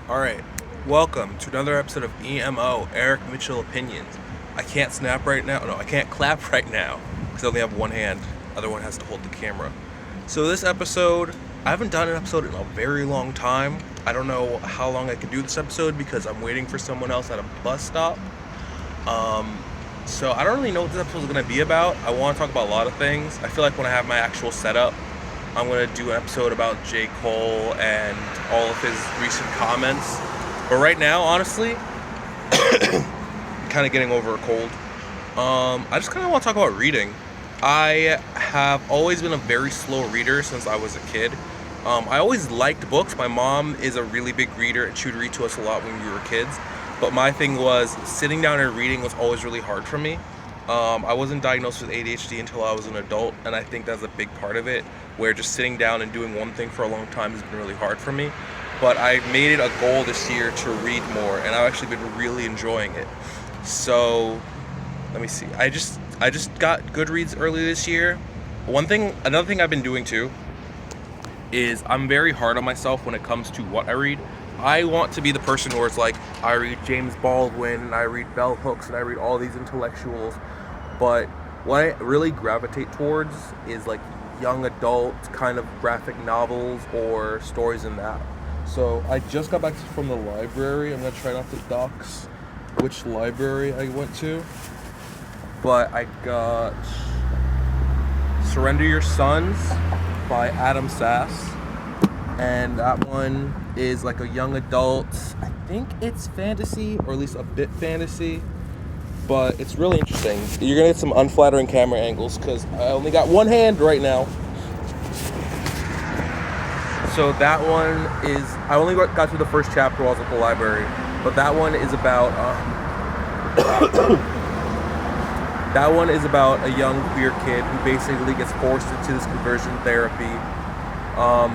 Alright, welcome to another episode of E.M.O, Eric Mitchell Opinions. I can't snap right now, no, I can't clap right now, because I only have one hand, other one has to hold the camera. So this episode, I haven't done an episode in a very long time. I don't know how long I can do this episode because I'm waiting for someone else at a bus stop. So I don't really know what this episode is going to be about. I want to talk about a lot of things. I feel like when I have my actual setup, I'm going to do an episode about J. Cole and all of his recent comments. But right now, honestly, kind of getting over a cold. I just kind of want to talk about reading. I have always been a very slow reader since I was a kid. I always liked books. My mom is a really big reader, and she would read to us a lot when we were kids. But my thing was sitting down and reading was always really hard for me. I wasn't diagnosed with ADHD until I was an adult, and I think that's a big part of it, where just sitting down and doing one thing for a long time has been really hard for me. But I made it a goal this year to read more, and I've actually been really enjoying it. So, let me see. I just got Goodreads early this year. Another thing I've been doing too, is I'm very hard on myself when it comes to what I read. I want to be the person where it's like, I read James Baldwin, and I read bell hooks, and I read all these intellectuals. But what I really gravitate towards is like young adult kind of graphic novels or stories in that. So I just got back from the library. I'm gonna try not to dox which library I went to. But I got Surrender Your Sons by Adam Sass. And that one is like a young adult. I think it's fantasy, or at least a bit fantasy. But it's really interesting. You're gonna get some unflattering camera angles because I only got one hand right now. So that one is, I only got through the first chapter while I was at the library. But that one is about that one is about a young queer kid who basically gets forced into this conversion therapy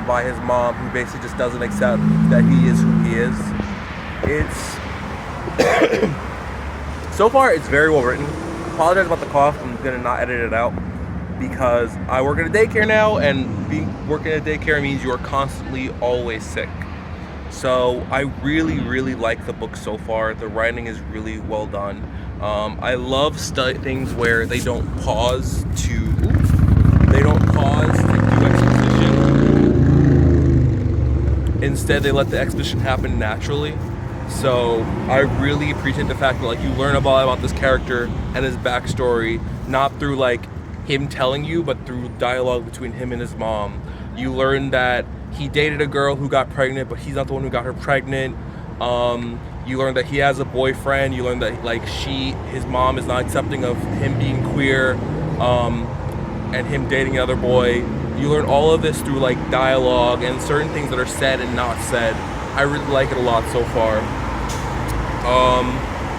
by his mom, who basically just doesn't accept that he is who he is. It's so far it's very well written. Apologize about the cough. I'm gonna not edit it out because I work at a daycare now, and working at a daycare means you are constantly always sick. So I really like the book so far. The writing is really well done. I love things where they don't pause to do exposition. Instead, they let the exposition happen naturally. So I really appreciate the fact that like you learn a lot about this character and his backstory, not through like him telling you, but through dialogue between him and his mom. You learn that he dated a girl who got pregnant, but he's not the one who got her pregnant. You learn that he has a boyfriend. You learn that like his mom is not accepting of him being queer, and him dating another boy. You learn all of this through like dialogue and certain things that are said and not said. I really like it a lot so far.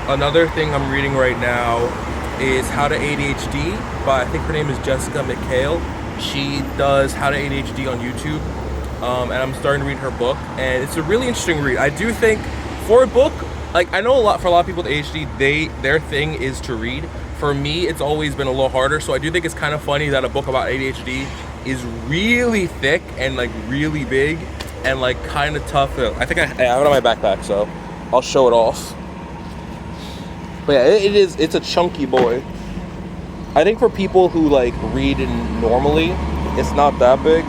Another thing I'm reading right now is How to ADHD by, I think her name is Jessica McHale. She does How to ADHD on YouTube, and I'm starting to read her book, and it's a really interesting read. I do think for a book, like I know for a lot of people with ADHD, their thing is to read. For me, it's always been a little harder, so I do think it's kind of funny that a book about ADHD is really thick and like really big and like kind of tough. I think I have it on my backpack, so I'll show it off. But yeah, it's a chunky boy. I think for people who like read normally, it's not that big.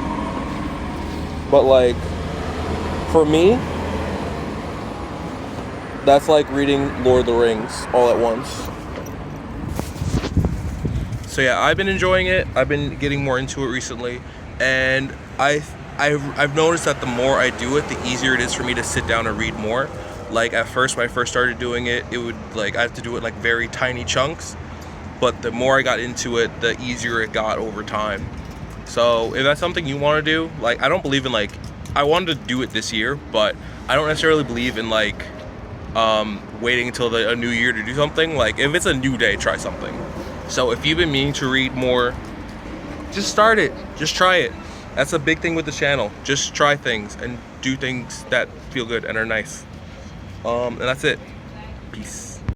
But like for me, that's like reading Lord of the Rings all at once. So yeah, I've been enjoying it. I've been getting more into it recently, and I've noticed that the more I do it, the easier it is for me to sit down and read more. Like at first, when I first started doing it, it would like I had to do it like very tiny chunks. But the more I got into it, the easier it got over time. So if that's something you want to do, like I don't believe in like, I wanted to do it this year, but I don't necessarily believe in like waiting until a new year to do something. Like if it's a new day, try something. So if you've been meaning to read more, just start it. Just try it. That's a big thing with the channel. Just try things and do things that feel good and are nice. And that's it. Peace.